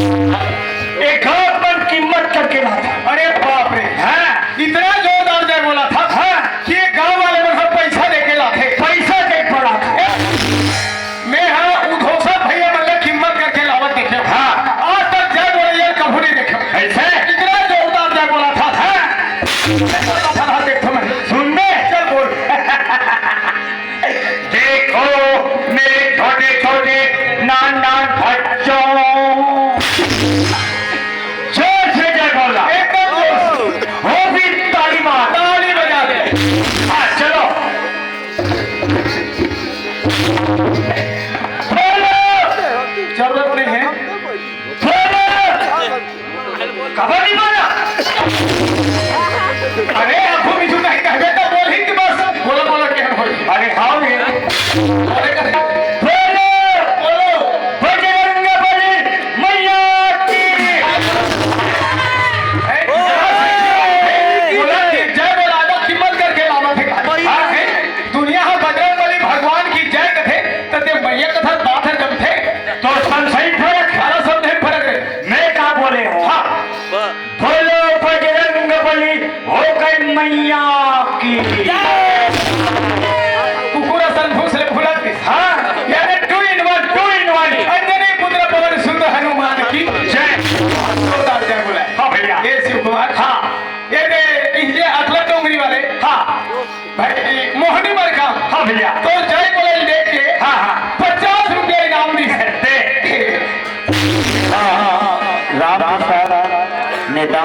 एक अपन कीमत करके लाता। अरे बाप रे, हाँ इतना जोरदार जय बोला था कि ये गांव वाले में सब पैसा देके लाते, पैसा दे पड़ा था। मैं हाँ उधोसा भैया मतलब कीमत करके लावत देखे। हाँ आज तक जय बोले ये कभी नहीं देखे। ऐसे इतना जोरदार जय बोला था देखो मैं सुन दे। चल बोल। देखो मेरे छोटे छोटे नान नान बच्चों, जोर से जय बोला। एकदम जोर हो भी ताली मार, ताली बजा दे। हाँ चलो बोलो, जरूरत नहीं है। बोलो। कबड्डी मारा। अरे आपको भी सुना है कहते तो बोल ही कि बस बोला बोला क्या बोल। अरे हाँ ये अरे कहते बोलो बोलो बजरंगबली मैया की। बोला कि जय बोला तो कीमत करके लावा थे। हाँ है दुनिया है बजरंगबली भगवान की जय कथे तते मैया कथा बात है जब थे तो सब सही फर्क। सारा सब नहीं फर्क है। मैं कहा बोले हूँ। हाँ बोलो बजरंगबली हो गई मैया की। कुकुरा संभूस ले भुला के हाँ यानी टू इन वन अंजनी पुत्र पवन सुंदर हनुमान की जय। जोरदार जय बोला है। हाँ भैया। ये शिव कुमार हाँ ये दे इनके अतला डोंगरी वाले हाँ भाई मोहनी मरका हाँ भैया। तो जय बोले देख के हाँ हाँ 50 रुपया इनाम दी है। दे। हाँ राम नेता